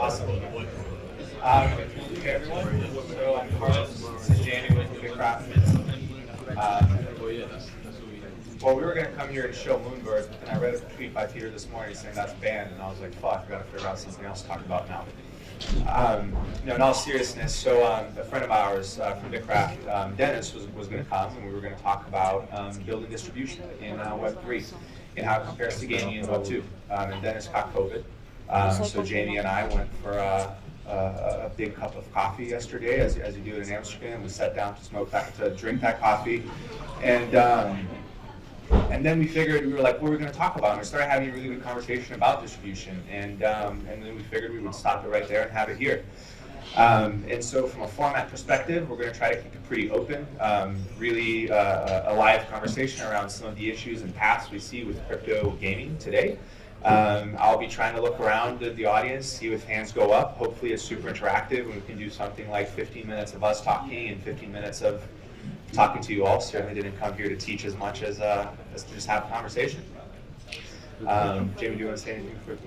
Awesome. Hey everyone. So I'm Carlos. This is Jamie with Bitkraft. Well, we were going to come here and show Moonbird, and I read a tweet by Peter this morning saying that's banned, and I was like, fuck, I got to figure out something else to talk about now. In all seriousness, so a friend of ours from Bitkraft, Dennis, was going to come, and we were going to talk about building distribution in Web3 and how it compares to gaming in Web2. And Dennis caught COVID, so Jamie and I went for a big cup of coffee yesterday, as you do in Amsterdam. We sat down to drink that coffee, and then we figured, we were like, what are we going to talk about? And we started having a really good conversation about distribution, and then we figured we would stop it right there and have it here. And so from a format perspective, we're going to try to keep it pretty open, really a live conversation around some of the issues and paths we see with crypto gaming today. I'll be trying to look around the audience, see if hands go up. Hopefully it's super interactive, and we can do something like 15 minutes of us talking and 15 minutes of talking to you all. Certainly didn't come here to teach as much as to just have a conversation. Jamie, do you want to say anything for it?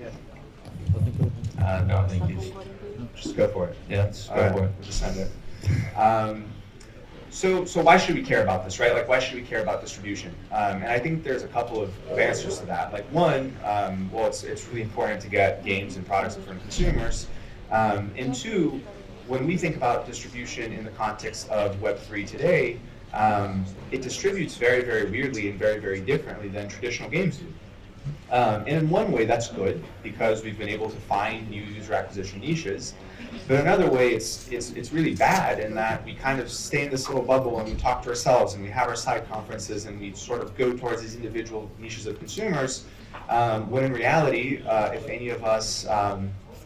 No, thank you. Just go for it. Yeah, let's go for it. We'll just send it. So why should we care about this, right? Like, why should we care about distribution? And I think there's a couple of answers to that. Like, one, well, it's really important to get games and products in front of consumers. And two, when we think about distribution in the context of Web3 today, it distributes very, very weirdly and very, very differently than traditional games do. And in one way, that's good, because we've been able to find new user acquisition niches. But another way, it's really bad in that we kind of stay in this little bubble and we talk to ourselves and we have our side conferences and we sort of go towards these individual niches of consumers, when in reality, if any of us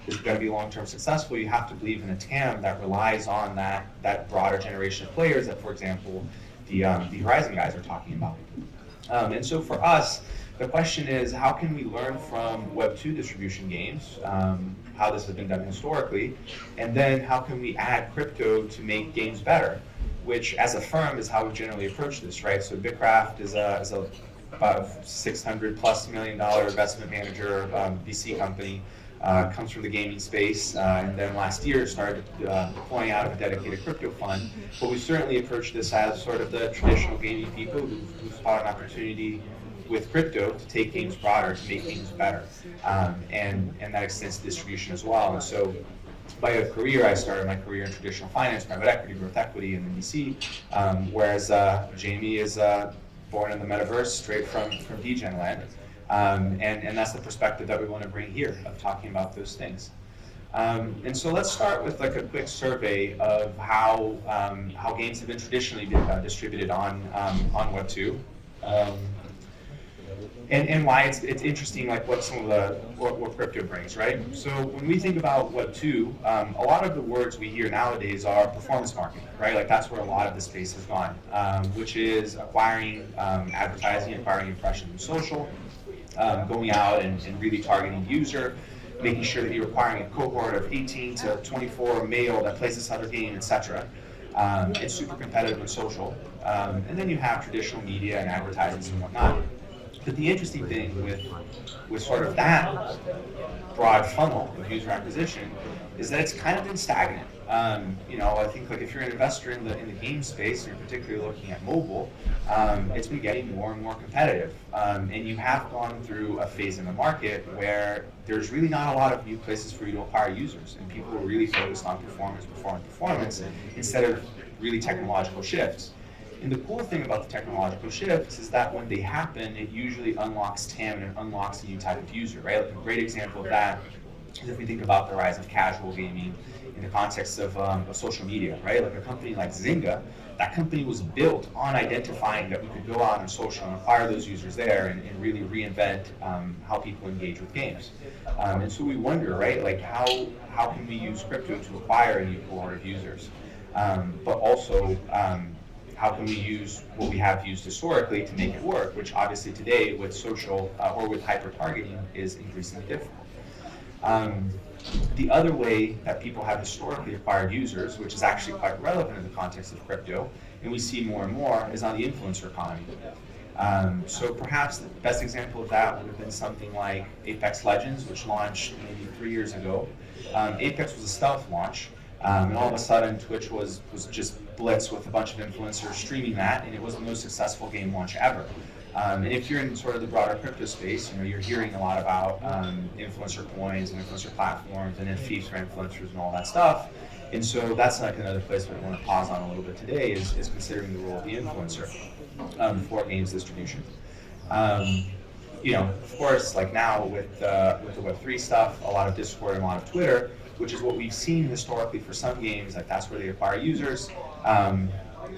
is going to be long-term successful, you have to believe in a TAM that relies on that broader generation of players that, for example, the Horizon guys are talking about. And so for us, the question is, how can we learn from Web2 distribution games, how this has been done historically, and then how can we add crypto to make games better, which as a firm is how we generally approach this, right? So Bitkraft is about $600+ million investment manager, VC company, comes from the gaming space, and then last year started deploying out of a dedicated crypto fund. But we certainly approach this as sort of the traditional gaming people who've thought an opportunity with crypto to take games broader, to make games better, and that extends to distribution as well. And so, by a career, I started my career in traditional finance, private equity, growth equity, and then VC, whereas Jamie is born in the metaverse, straight from DGen land, and that's the perspective that we want to bring here of talking about those things. And so let's start with like a quick survey of how games have been traditionally distributed on Web2. And why it's interesting, like what some of what crypto brings, right? So when we think about Web2, a lot of the words we hear nowadays are performance marketing, right? Like that's where a lot of the space has gone, which is acquiring advertising, acquiring impressions in social, going out and really targeting the user, making sure that you're acquiring a cohort of 18 to 24 male that plays this other game, etc. It's super competitive in social. And then you have traditional media and advertisements and whatnot. But the interesting thing with sort of that broad funnel of user acquisition is that it's kind of been stagnant. I think like if you're an investor in the game space, and you're particularly looking at mobile, it's been getting more and more competitive. And you have gone through a phase in the market where there's really not a lot of new places for you to acquire users, and people are really focused on performance, instead of really technological shifts. And the cool thing about the technological shifts is that when they happen, it usually unlocks TAM and it unlocks a new type of user, right? Like a great example of that is if we think about the rise of casual gaming in the context of social media, right? Like a company like Zynga, that company was built on identifying that we could go out on social and acquire those users there and really reinvent how people engage with games. And so we wonder, right? Like how can we use crypto to acquire a new cohort of users? But also, how can we use what we have used historically to make it work, which obviously today with social or with hyper-targeting is increasingly difficult. The other way that people have historically acquired users, which is actually quite relevant in the context of crypto, and we see more and more, is on the influencer economy. So perhaps the best example of that would have been something like Apex Legends, which launched maybe 3 years ago. Apex was a stealth launch, and all of a sudden Twitch was just blitzed with a bunch of influencers streaming that, and it was the most successful game launch ever. And if you're in sort of the broader crypto space, you're hearing a lot about influencer coins and influencer platforms and NFTs for influencers and all that stuff. And so that's like another place where I want to pause on a little bit today is considering the role of the influencer for games distribution. Of course, like now with the Web3 stuff, a lot of Discord and a lot of Twitter, which is what we've seen historically for some games, like that's where they acquire users.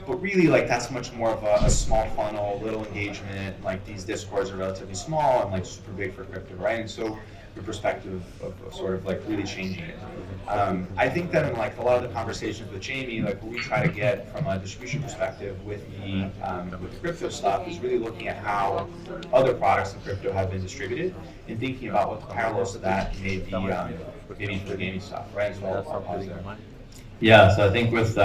But really, like that's much more of a small funnel, little engagement. Like these Discords are relatively small and like super big for crypto, right? And so the perspective of sort of like really changing it. I think that in like a lot of the conversations with Jamie, like what we try to get from a distribution perspective with the crypto stuff is really looking at how other products in crypto have been distributed and thinking about what the parallels to that may be maybe for the gaming stuff, right? So I'll pause there. Yeah, so I think with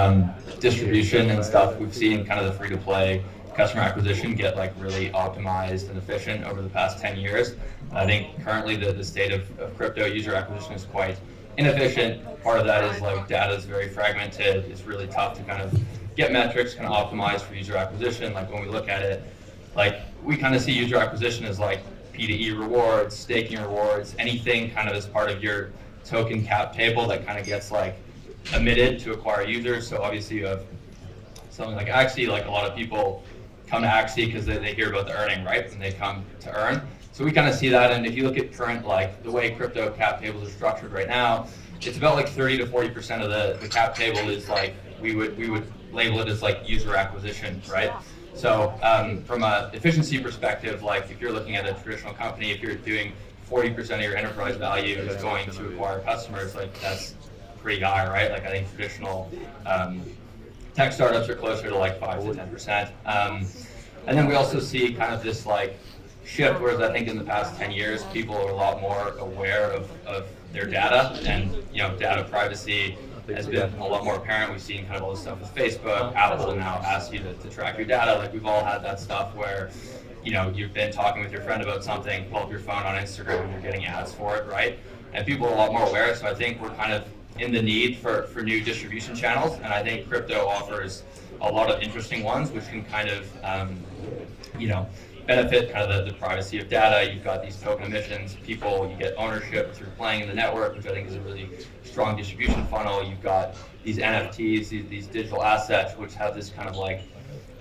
distribution and stuff, we've seen kind of the free-to-play customer acquisition get like really optimized and efficient over the past 10 years. I think currently the state of crypto user acquisition is quite inefficient. Part of that is like data is very fragmented. It's really tough to kind of get metrics kind of optimized for user acquisition. Like when we look at it, like we kind of see user acquisition as like P2E rewards, staking rewards, anything kind of as part of your token cap table that kind of gets like emitted to acquire users. So obviously you have something like Axie, like a lot of people come to Axie because they hear about the earning, right? And they come to earn. So we kind of see that, and if you look at current, like the way crypto cap tables are structured right now, it's about like 30 to 40% of the cap table is like, we would label it as like user acquisition, right? So from a efficiency perspective, like if you're looking at a traditional company, if you're doing 40% of your enterprise value is going to acquire customers, like that's pretty high, right? Like I think traditional tech startups are closer to like 5 to 10%. And then we also see kind of this like shift, whereas I think in the past 10 years, people are a lot more aware of their data, and data privacy has been a lot more apparent. We've seen kind of all this stuff with Facebook. Apple now asks you to track your data. Like we've all had that stuff where you've been talking with your friend about something, pull up your phone on Instagram and you're getting ads for it, right? And people are a lot more aware, so I think we're kind of in the need for new distribution channels, and I think crypto offers a lot of interesting ones which can kind of benefit kind of the privacy of data. You've got these token emissions, you get ownership through playing in the network, which I think is a really strong distribution funnel. You've got these NFTs, these digital assets, which have this kind of like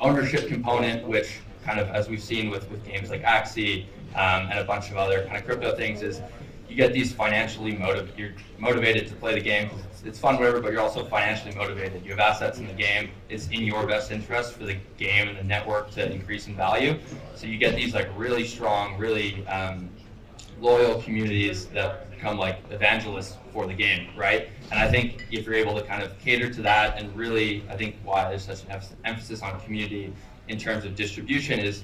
ownership component, which kind of, as we've seen with games like Axie and a bunch of other kind of crypto things, is you get these you're motivated to play the game because it's fun, whatever, but you're also financially motivated. You have assets in the game. It's in your best interest for the game and the network to increase in value. So you get these like really strong, really loyal communities that become like evangelists for the game, right? And I think if you're able to kind of cater to that, and really, I think why there's such an emphasis on community in terms of distribution is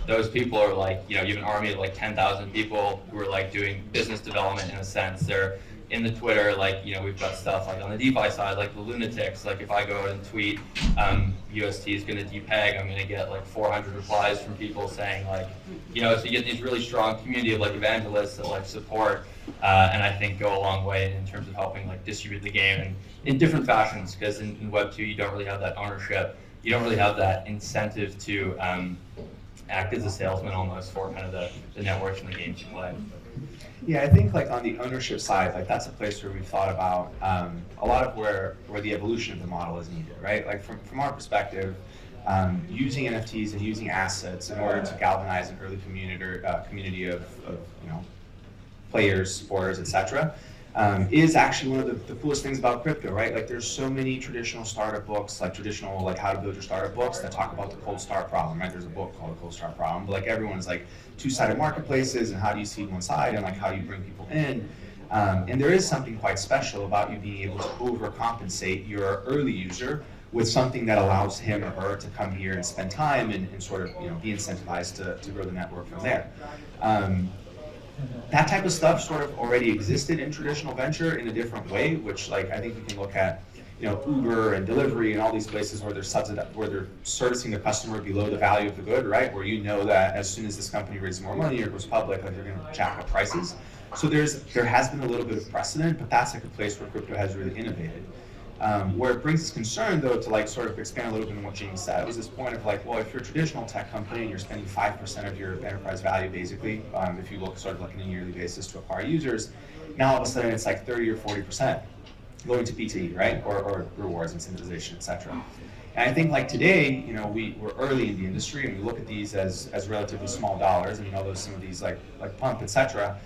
those people are like, you have an army of like 10,000 people who are like doing business development in a sense. They're in the Twitter, like, we've got stuff like on the DeFi side, like the lunatics. Like if I go out and tweet, UST is going to depeg, I'm going to get like 400 replies from people saying like, so you get these really strong community of like evangelists that like support, and I think go a long way in terms of helping like distribute the game and in different fashions, because in Web 2 you don't really have that ownership. You don't really have that incentive to act as a salesman almost for kind of the networks and the games you play. Yeah, I think like on the ownership side, like that's a place where we've thought about a lot of where the evolution of the model is needed, right? Like from our perspective, using NFTs and using assets in order to galvanize an early community of players, supporters, etc. Is actually one of the coolest things about crypto, right? Like there's so many traditional startup books, like traditional like how to build your startup books that talk about the cold start problem, right? There's a book called The Cold Start Problem, but like everyone's like two-sided marketplaces and how do you seed one side and like how do you bring people in? And there is something quite special about you being able to overcompensate your early user with something that allows him or her to come here and spend time and sort of be incentivized to grow the network from there. That type of stuff sort of already existed in traditional venture in a different way, which like I think we can look at Uber and delivery and all these places where they're servicing the customer below the value of the good, right? Where that as soon as this company raises more money or goes public, like they're going to jack up prices. So there has been a little bit of precedent, but that's like a place where crypto has really innovated. Where it brings us concern, though, to like sort of expand a little bit on what James said, was this point of like, well, if you're a traditional tech company and you're spending 5% of your enterprise value, basically, if you look sort of like on a yearly basis to acquire users, now all of a sudden it's like 30 or 40% going to B2E, right, or rewards, incentivization, etc. And I think like today, we're early in the industry and we look at these as relatively small dollars, and there's some of these like pump, etc.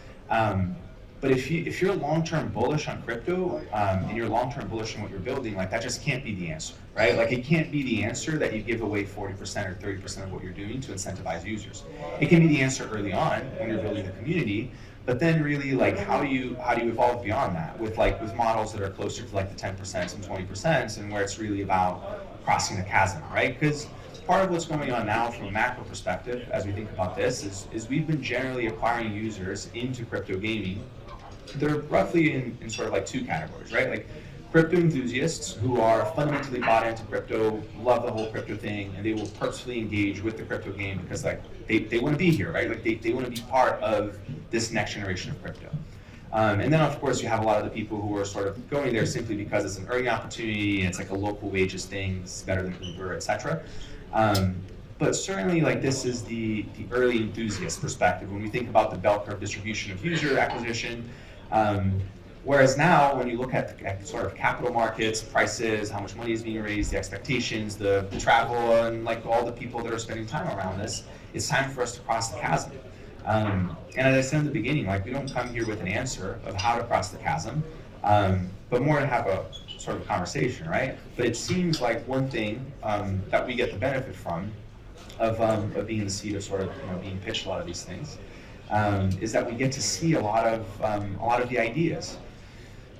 But if you're long-term bullish on crypto and you're long-term bullish on what you're building, like that just can't be the answer, right? Like it can't be the answer that you give away 40% or 30% of what you're doing to incentivize users. It can be the answer early on when you're building the community, but then really like how do you evolve beyond that with models that are closer to like the 10% and 20% and where it's really about crossing the chasm, right? Because part of what's going on now from a macro perspective as we think about this is we've been generally acquiring users into crypto gaming. They're roughly in sort of like two categories, right? Like crypto enthusiasts who are fundamentally bought into crypto, love the whole crypto thing, and they will purposefully engage with the crypto game because like they want to be here, right? Like they want to be part of this next generation of crypto. And then of course you have a lot of the people who are sort of going there simply because it's an earning opportunity and it's like a local wages thing, it's better than Uber, etc. But certainly, like this is the early enthusiast perspective when we think about the bell curve distribution of user acquisition. Whereas now, when you look at sort of capital markets, prices, how much money is being raised, the expectations, the travel, and like all the people that are spending time around this, it's time for us to cross the chasm. And as I said in the beginning, like we don't come here with an answer of how to cross the chasm, but more to have a sort of conversation, right? But it seems like one thing that we get the benefit from of being in the seat of sort of being pitched a lot of these things is that we get to see a lot of the ideas.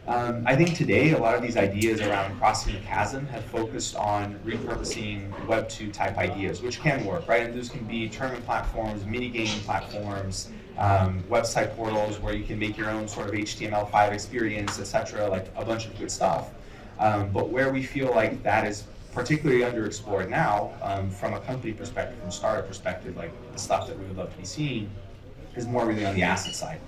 I think today a lot of these ideas around crossing the chasm have focused on repurposing Web 2 type ideas, which can work, right? And those can be tournament platforms, mini gaming platforms, website portals where you can make your own sort of HTML5 experience, etc., like a bunch of good stuff. But where we feel like that is particularly underexplored now, from a company perspective, from a startup perspective, like the stuff that we would love to be seeing, is more really on the asset side.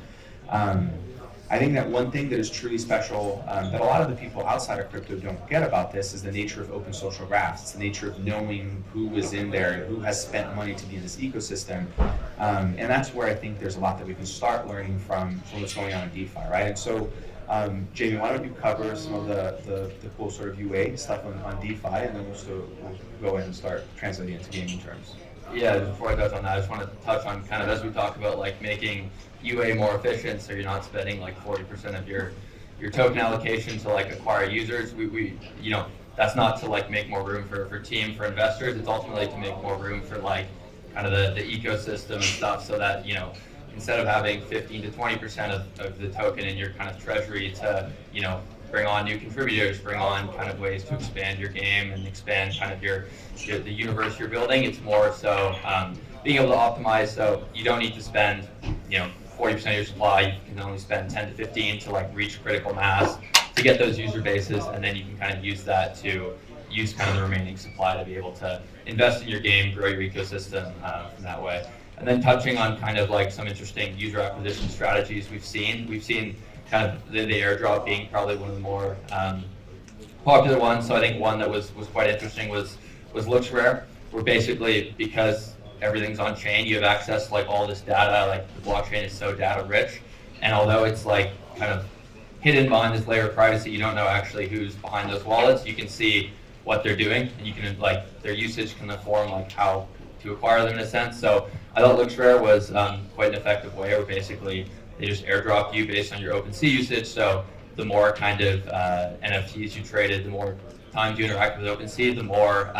I think that one thing that is truly special that a lot of the people outside of crypto don't get about this is the nature of open social graphs. It's the nature of knowing who is in there, who has spent money to be in this ecosystem. And that's where I think there's a lot that we can start learning from what's going on in DeFi, right? And so, Jamie, why don't you cover some of the cool sort of UA stuff on DeFi, and then we'll go ahead and start translating it to gaming terms. Yeah, before I touch on that, I just want to touch on kind of as we talk about like making UA more efficient, so you're not spending like 40% of your token allocation to like acquire users. We that's not to like make more room for team, for investors. It's ultimately to make more room for like kind of the ecosystem and stuff, so that instead of having 15 to 20% of the token in your kind of treasury to bring on new contributors, bring on kind of ways to expand your game and expand kind of the universe you're building. It's more so being able to optimize, so you don't need to spend 40% of your supply. You can only spend 10 to 15 to like reach critical mass to get those user bases, and then you can kind of use that to use kind of the remaining supply to be able to invest in your game, grow your ecosystem from that way. And then touching on kind of like some interesting user acquisition strategies we've seen kind of the airdrop being probably one of the more popular ones. So I think one that was quite interesting was Looks Rare, where basically because everything's on chain, you have access to like all this data, like the blockchain is so data rich, and although it's like kind of hidden behind this layer of privacy, you don't know actually who's behind those wallets. You can see what they're doing, and you can like their usage can inform like how to acquire them in a sense. So I thought Looks Rare was quite an effective way where basically they just airdrop you based on your OpenSea usage. So the more kind of NFTs you traded, the more times you interact with OpenSea, the more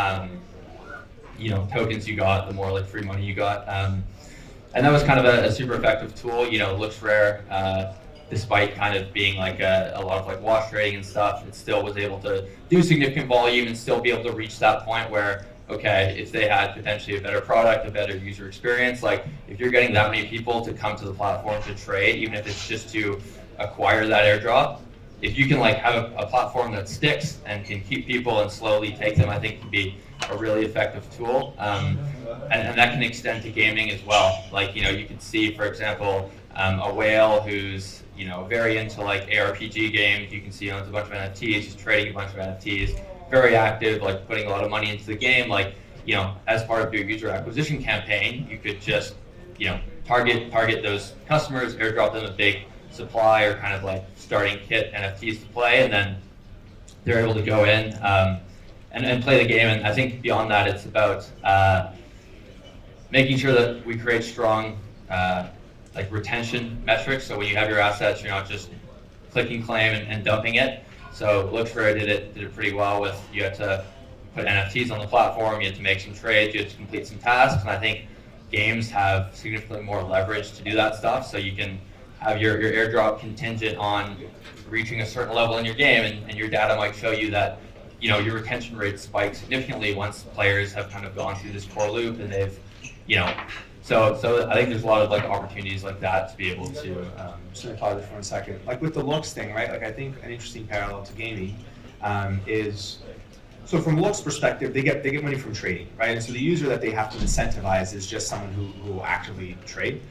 tokens you got, the more like free money you got. And that was kind of a super effective tool. Looks Rare, despite kind of being like a lot of like wash trading and stuff, it still was able to do significant volume and still be able to reach that point where, okay, if they had potentially a better product, a better user experience, like if you're getting that many people to come to the platform to trade, even if it's just to acquire that airdrop, if you can like have a platform that sticks and can keep people and slowly take them, I think can be a really effective tool. And that can extend to gaming as well. Like, you can see, for example, a whale who's, very into like ARPG games. You can see he owns a bunch of NFTs, he's trading a bunch of NFTs, very active, like putting a lot of money into the game. Like, as part of your user acquisition campaign, you could just, target those customers, airdrop them a big supply or kind of like starting kit NFTs to play, and then they're able to go in and play the game. And I think beyond that, it's about making sure that we create strong like retention metrics. So when you have your assets, you're not just clicking claim and dumping it. So Looksphere did it pretty well with, you had to put NFTs on the platform, you had to make some trades, you had to complete some tasks, and I think games have significantly more leverage to do that stuff. So you can have your airdrop contingent on reaching a certain level in your game, and your data might show you that your retention rate spikes significantly once players have kind of gone through this core loop, and they've so I think there's a lot of like opportunities like that to be able to just gonna pause it for 1 second. Like with the looks thing, right? Like I think an interesting parallel to gaming is, so from Looks perspective, they get money from trading, right? And so the user that they have to incentivize is just someone who will actively trade.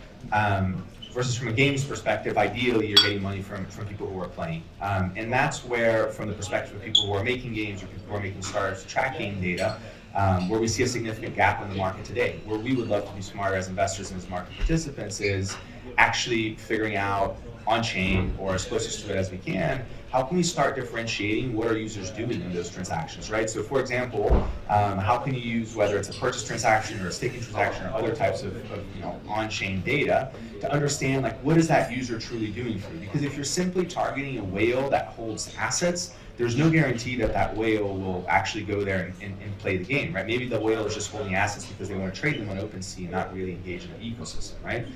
Versus from a games perspective, ideally you're getting money from people who are playing. And that's where, from the perspective of people who are making games or people who are making startups tracking data, where we see a significant gap in the market today. Where we would love to be smarter as investors and as market participants is actually figuring out on-chain, or as closest to it as we can, how can we start differentiating what are users doing in those transactions, right? So for example, how can you use, whether it's a purchase transaction or a staking transaction or other types of on-chain data, to understand like what is that user truly doing for you? Because if you're simply targeting a whale that holds assets, there's no guarantee that that whale will actually go there and play the game, right? Maybe the whale is just holding assets because they want to trade them on OpenSea and not really engage in the ecosystem, right?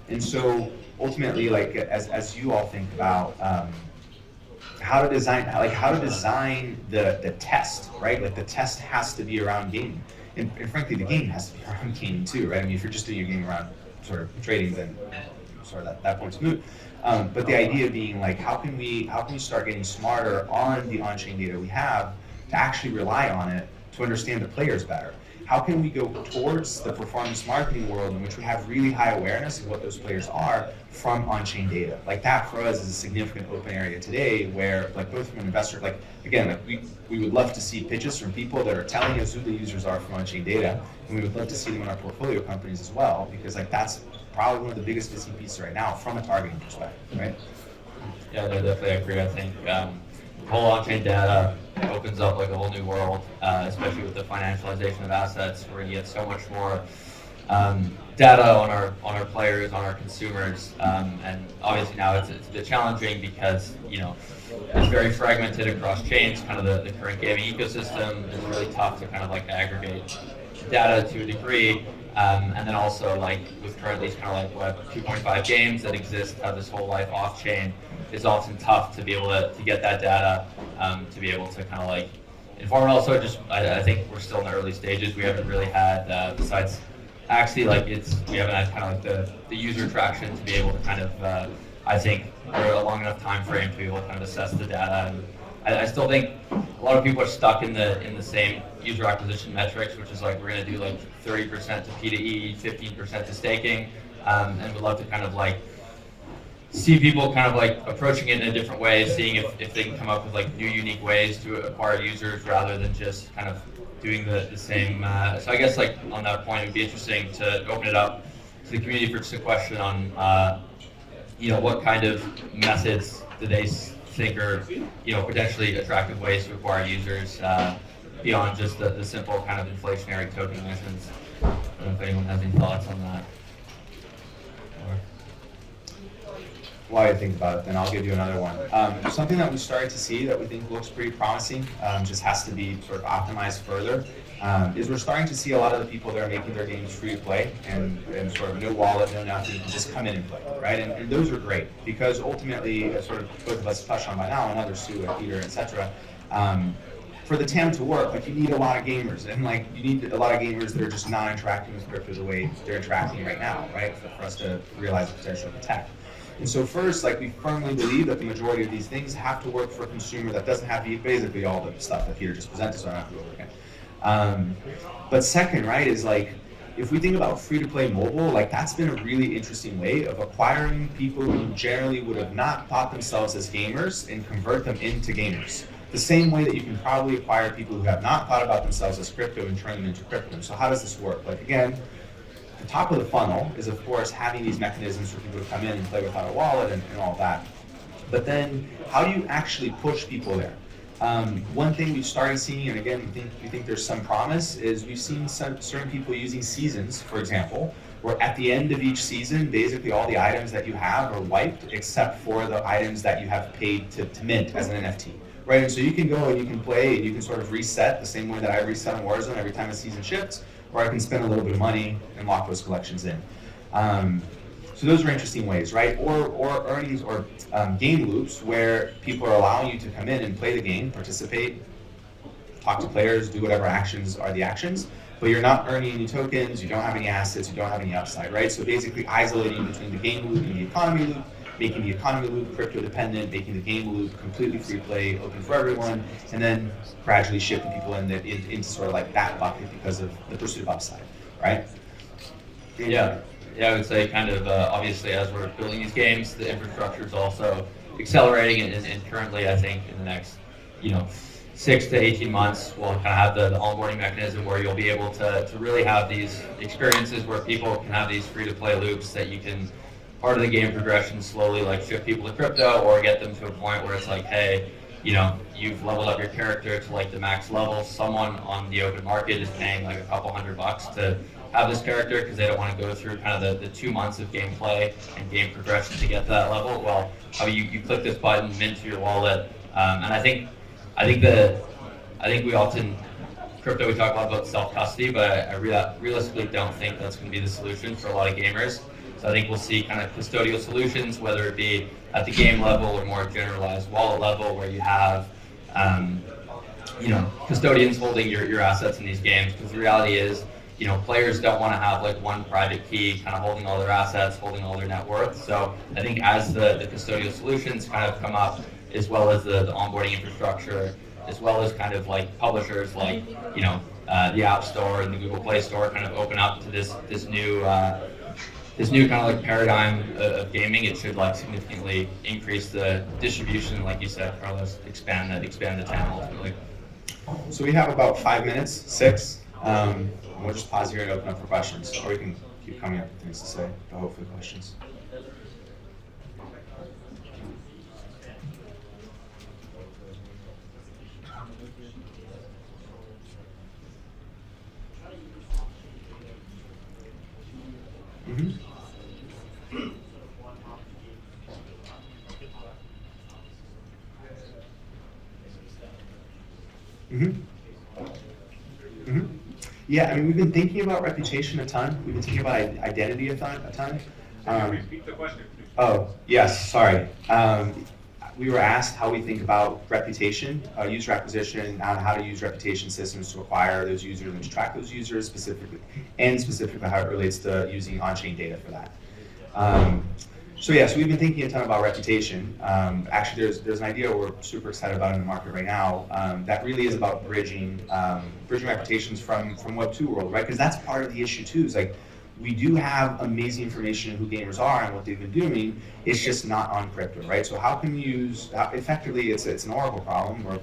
And so ultimately, like as you all think about how to design the test, right? Like the test has to be around gaming, and frankly, the game has to be around gaming too, right? I mean, if you're just doing your game around sort of trading, then sort of that point's moot. But the idea being like, how can we start getting smarter on the on-chain data we have to actually rely on it to understand the players better? How can we go towards the performance marketing world in which we have really high awareness of what those players are from on-chain data? Like that for us is a significant open area today where, like both from an investor, like again, like we would love to see pitches from people that are telling us who the users are from on-chain data, and we would love to see them in our portfolio companies as well, because like that's probably one of the biggest missing pieces right now from a targeting perspective, right? Yeah, no, definitely agree. I think whole on-chain data opens up like a whole new world, especially with the financialization of assets. We're going to get so much more data on our players, on our consumers, and obviously now it's a bit challenging because it's very fragmented across chains. Kind of the current gaming ecosystem is really tough to kind of like aggregate data to a degree. And then also like with currently kind of like 2.5 games that exist, have this whole life off chain, it's often tough to be able to get that data, to be able to kind of like inform. And also just I think we're still in the early stages. We haven't really had besides actually like we haven't had kind of like the user traction to be able to kind of I think for a long enough time frame to be able to kind of assess the data. And I still think a lot of people are stuck in the same user acquisition metrics, which is like we're going to do like 30% to P2E, 15% to staking, and we'd love to kind of like see people kind of like approaching it in a different way, seeing if they can come up with like new unique ways to acquire users rather than just kind of doing the same. So I guess like on that point, it would be interesting to open it up to the community for just a question on what kind of methods do they think are potentially attractive ways to acquire users beyond just the simple kind of inflationary token emissions. I don't know if anyone has any thoughts on that. While I think about it, then I'll give you another one. Something that we started to see that we think looks pretty promising, just has to be sort of optimized further, is we're starting to see a lot of the people that are making their games free to play and sort of no wallet, no nothing, just come in and play, right? And those are great because ultimately, as sort of both of us touched on by now, and others too, like Peter, etc. For the TAM to work, like you need a lot of gamers, and like you need a lot of gamers that are just not interacting with crypto the way they're interacting right now, right? For us to realize the potential of the tech. And so first, like we firmly believe that the majority of these things have to work for a consumer that doesn't have basically all the stuff that Peter just presented, so I don't have to go over again. But second, right, is like, if we think about free-to-play mobile, like that's been a really interesting way of acquiring people who generally would have not thought themselves as gamers and convert them into gamers. The same way that you can probably acquire people who have not thought about themselves as crypto and turn them into crypto. So how does this work? Like again, the top of the funnel is of course having these mechanisms for people to come in and play without a wallet and all that. But then how do you actually push people there? One thing we've started seeing, and again, we think there's some promise, is we've seen certain people using seasons, for example, where at the end of each season, basically all the items that you have are wiped except for the items that you have paid to mint as an NFT, right? And so you can go and you can play and you can sort of reset the same way that I reset on Warzone every time a season shifts, or I can spend a little bit of money and lock those collections in. So those are interesting ways, right? Or earnings or game loops where people are allowing you to come in and play the game, participate, talk to players, do whatever actions are the actions, but you're not earning any tokens, you don't have any assets, you don't have any upside, right? So basically isolating between the game loop and the economy loop, making the economy loop crypto dependent, making the game loop completely free play, open for everyone, and then gradually shifting people into sort of like that bucket because of the pursuit of upside, right? Yeah, I would say kind of obviously as we're building these games, the infrastructure is also accelerating, and currently I think in the next 6 to 18 months we'll kind of have the onboarding mechanism where you'll be able to really have these experiences where people can have these free-to-play loops that you can, part of the game progression, slowly like shift people to crypto or get them to a point where it's like, hey, you've leveled up your character to like the max level. Someone on the open market is paying like a couple $100 to have this character because they don't want to go through kind of the 2 months of gameplay and game progression to get to that level. Well, you click this button, mint to your wallet, and I think we often, crypto, we talk a lot about self-custody, but I realistically don't think that's going to be the solution for a lot of gamers. So I think we'll see kind of custodial solutions, whether it be at the game level or more generalized wallet level, where you have custodians holding your assets in these games. Because the reality is, players don't want to have like one private key kind of holding all their assets, holding all their net worth. So I think as the custodial solutions kind of come up, as well as the onboarding infrastructure, as well as kind of like publishers like the App Store and the Google Play Store kind of open up to this new kind of like paradigm of gaming, it should like significantly increase the distribution, like you said, Carlos, expand the TAM ultimately. So we have about 5 minutes, 6. We'll just pause here and open up for questions, or we can keep coming up with things to say, but hopefully questions. Yeah, I mean, we've been thinking about reputation a ton. We've been thinking about identity a ton. Can you repeat the question, please? Oh, yes, sorry. We were asked how we think about reputation, user acquisition, and how to use reputation systems to acquire those users and to track those users specifically how it relates to using on-chain data for that. So we've been thinking a ton about reputation. Actually, there's an idea we're super excited about in the market right now that really is about bridging reputations from Web 2 world, right? Because that's part of the issue too. Is like we do have amazing information on who gamers are and what they've been doing. It's just not on crypto, right? So how can we use effectively? It's an Oracle problem, or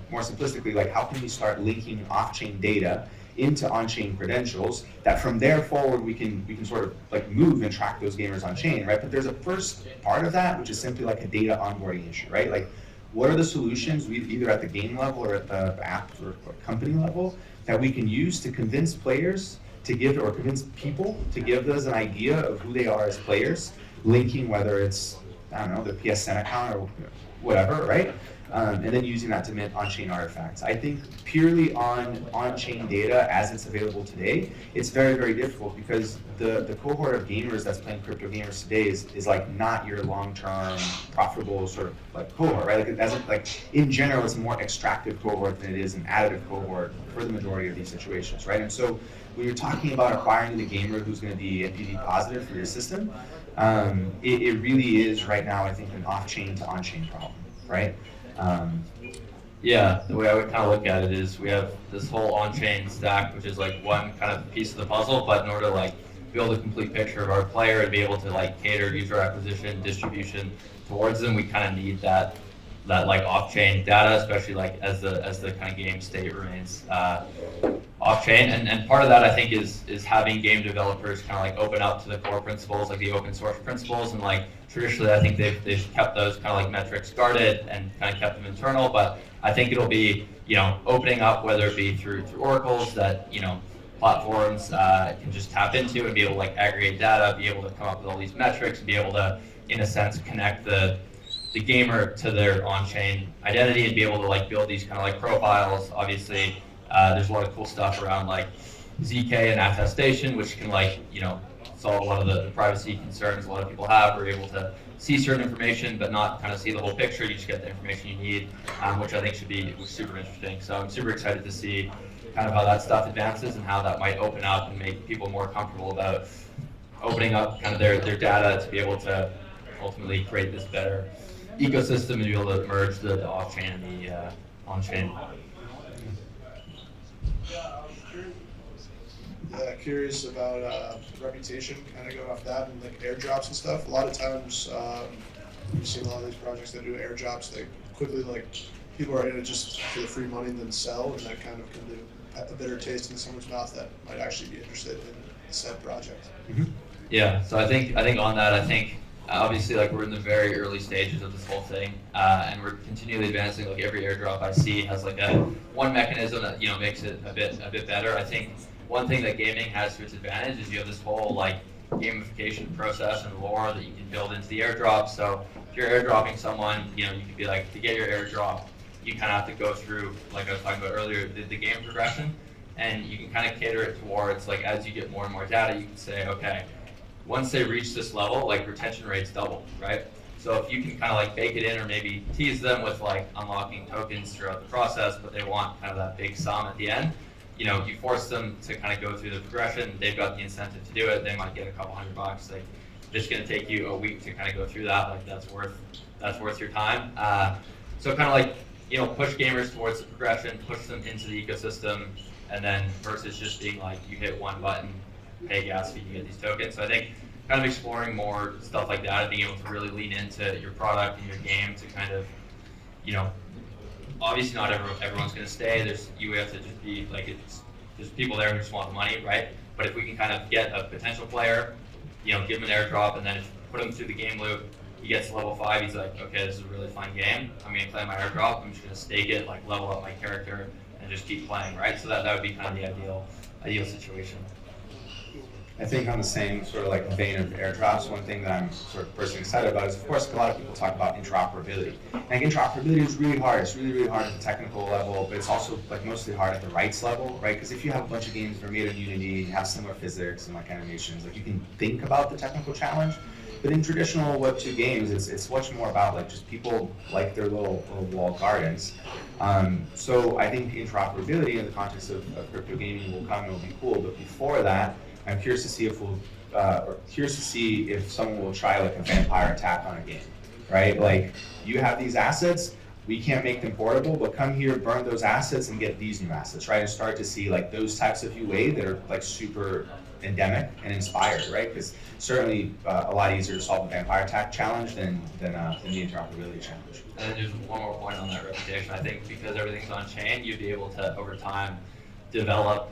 more simplistically, like how can we start linking off-chain data into on-chain credentials that from there forward we can sort of like move and track those gamers on-chain, right? But there's a first part of that which is simply like a data onboarding issue, right? Like what are the solutions either at the game level or at the app or company level that we can use to convince players to give, or convince people to give us an idea of who they are as players, linking whether it's, I don't know, the PSN account or whatever, right? And then using that to mint on-chain artifacts. I think purely on-chain data as it's available today, it's very, very difficult because the cohort of gamers that's playing crypto gamers today is like not your long-term profitable sort of like cohort, right? Like in general, it's a more extractive cohort than it is an additive cohort for the majority of these situations, right? And so when you're talking about acquiring the gamer who's going to be NPV positive for your system, it really is right now, I think, an off-chain to on-chain problem, right? Yeah, the way I would kind of look at it is we have this whole on-chain stack, which is like one kind of piece of the puzzle, but in order to like build a complete picture of our player and be able to like cater user acquisition, distribution towards them, we kind of need that like off-chain data, especially like as the kind of game state remains off-chain. And part of that I think is having game developers kind of like open up to the core principles, like the open source principles, and like traditionally I think they've kept those kind of like metrics guarded and kind of kept them internal, but I think it'll be, opening up, whether it be through oracles that, platforms can just tap into and be able to like aggregate data, be able to come up with all these metrics, be able to, in a sense, connect the gamer to their on-chain identity and be able to like build these kind of like profiles. Obviously, there's a lot of cool stuff around like ZK and attestation, which can like, solve a lot of the privacy concerns a lot of people have. We're able to see certain information, but not kind of see the whole picture. You just get the information you need, which I think should be super interesting. So I'm super excited to see kind of how that stuff advances and how that might open up and make people more comfortable about opening up kind of their data to be able to ultimately create this better ecosystem and be able to merge the off-chain and the on-chain. Yeah, curious about reputation, kind of going off that, and like airdrops and stuff. A lot of times, we've seen a lot of these projects that do airdrops. They quickly like people are in it just for the free money and then sell, and that kind of can leave a bitter taste in someone's mouth that might actually be interested in said project. Mm-hmm. Yeah, so I think on that, obviously like we're in the very early stages of this whole thing, and we're continually advancing. Like every airdrop I see has like one mechanism that makes it a bit better. I think one thing that gaming has to its advantage is you have this whole like gamification process and lore that you can build into the airdrop. So if you're airdropping someone, you could be like, to get your airdrop, you kind of have to go through, like I was talking about earlier, the game progression, and you can kind of cater it towards like as you get more and more data, you can say, okay, once they reach this level, like retention rates double, right? So if you can kind of like bake it in or maybe tease them with like unlocking tokens throughout the process, but they want kind of that big sum at the end, you force them to kind of go through the progression. They've got the incentive to do it. They might get a couple $100. Like, it's going to take you a week to kind of go through that. Like, that's worth your time. So kind of like, push gamers towards the progression, push them into the ecosystem, and then versus just being like, you hit one button, pay gas fee, you get these tokens. So I think kind of exploring more stuff like that and being able to really lean into your product and your game to kind of, obviously not everyone's going to stay. You have to just be like, there's people there who just want the money, right? But if we can kind of get a potential player, give them an airdrop, and then put them through the game loop, he gets to level 5, he's like, okay, this is a really fun game. I'm going to play my airdrop. I'm just going to stake it, like level up my character, and just keep playing, right? So that would be kind of the ideal situation. I think on the same sort of like vein of airdrops, one thing that I'm sort of personally excited about is, of course, a lot of people talk about interoperability. And interoperability is really hard. It's really, really hard at the technical level, but it's also like mostly hard at the rights level, right? Because if you have a bunch of games that are made in Unity, you have similar physics and like animations, like you can think about the technical challenge. But in traditional Web 2 games, it's much more about like just people like their little walled gardens. So I think interoperability in the context of crypto gaming will come and will be cool. But before that, I'm curious to see if someone will try like a vampire attack on a game, right? Like, you have these assets, we can't make them portable, but come here, burn those assets, and get these new assets, right? And start to see like those types of UA that are like super endemic and inspired, right? Because certainly a lot easier to solve a vampire attack challenge than the interoperability challenge. And then just one more point on that reputation. I think because everything's on chain, you'd be able to over time develop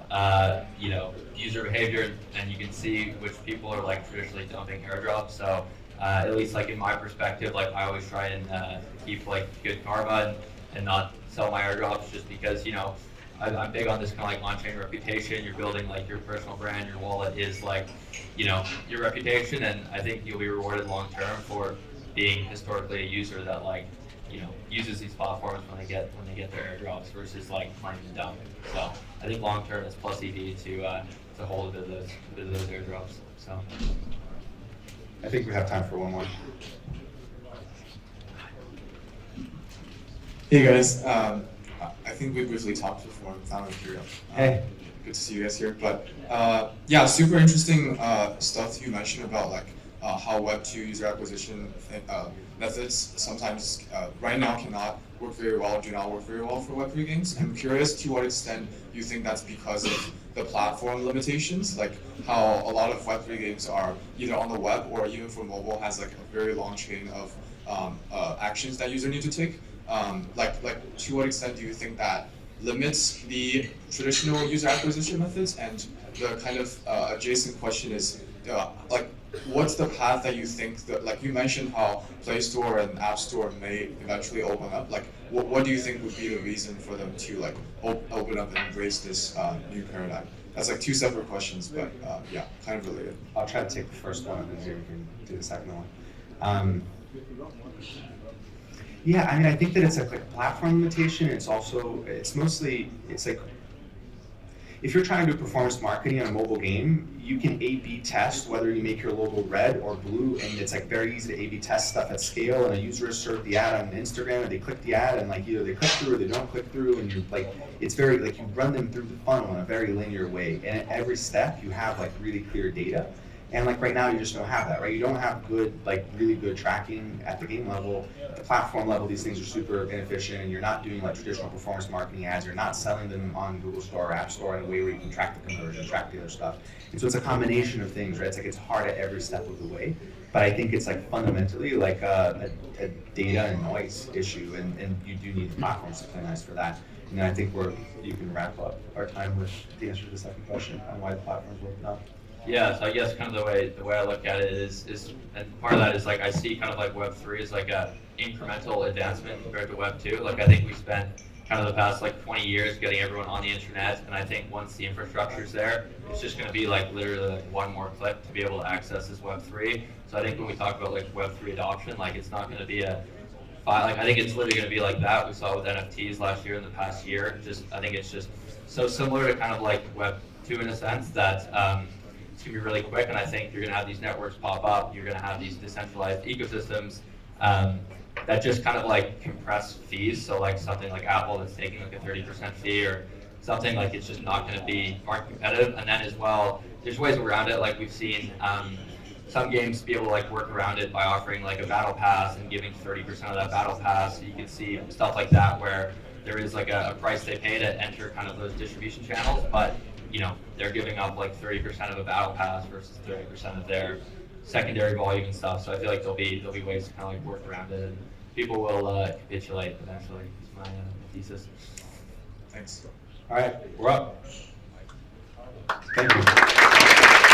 user behavior, and you can see which people are like traditionally dumping airdrops. So at least like in my perspective, like I always try and keep like good karma and not sell my airdrops, just because I'm big on this kind of like on-chain reputation. You're building like your personal brand. Your wallet is like your reputation, and I think you'll be rewarded long term for being historically a user that like uses these platforms when they get their airdrops versus like finding them dumb. So I think long term it's plus EV to hold a bit of those airdrops. So I think we have time for one more. Hey guys, I think we briefly talked before with Imperial. Hey. Good to see you guys here. But yeah, super interesting stuff you mentioned about like how Web 2 user acquisition methods sometimes right now cannot work very well, or do not work very well for Web 3 games. I'm curious to what extent you think that's because of the platform limitations, like how a lot of Web 3 games are either on the web or even for mobile has like a very long chain of actions that user need to take. Like to what extent do you think that limits the traditional user acquisition methods? And the kind of adjacent question is, like, what's the path that you think that, like you mentioned how Play Store and App Store may eventually open up, like what do you think would be the reason for them to like open up and embrace this new paradigm? That's like two separate questions, but yeah, kind of related. I'll try to take the first one, and then you can do the second one. Yeah, I mean, I think that it's like a platform limitation. It's mostly like, if you're trying to do performance marketing on a mobile game, you can A/B test whether you make your logo red or blue, and it's like very easy to A/B test stuff at scale. And a user has served the ad on Instagram, and they click the ad, and like either they click through or they don't click through, and you like it's very like you run them through the funnel in a very linear way. And at every step, you have like really clear data. And like right now, you just don't have that, right? You don't have good, like really good tracking at the game level. At the platform level, these things are super inefficient, and you're not doing like traditional performance marketing ads. You're not selling them on Google Store or App Store in a way where you can track the conversion, track the other stuff. And so it's a combination of things, right? It's like it's hard at every step of the way. But I think it's like fundamentally like a data and noise issue, and you do need the platforms to play nice for that. And then I think you can wrap up our time with the answer to the second question on why the platforms work now. Yeah, so I guess kind of the way I look at it is and part of that is like I see kind of like Web 3 as like a incremental advancement compared to Web 2. Like I think we spent kind of the past like 20 years getting everyone on the internet, and I think once the infrastructure's there, it's just going to be like literally like one more click to be able to access this Web 3. So I think when we talk about like Web 3 adoption, like it's not going to be like I think it's literally going to be like that we saw with NFTs last year in the past year. I think it's just so similar to kind of like Web 2 in a sense that it's going to be really quick, and I think you're going to have these networks pop up. You're going to have these decentralized ecosystems that just kind of like compress fees. So like something like Apple that's taking like a 30% fee or something, like it's just not going to be market competitive. And then as well, there's ways around it. Like we've seen some games be able to like work around it by offering like a battle pass and giving 30% of that battle pass. So you can see stuff like that where there is like a price they pay to enter kind of those distribution channels, but you know, they're giving up like 30% of a battle pass versus 30% of their secondary volume and stuff. So I feel like there'll be ways to kind of like work around it, and people will capitulate eventually. Is my thesis. Thanks. All right, we're up. Thank you.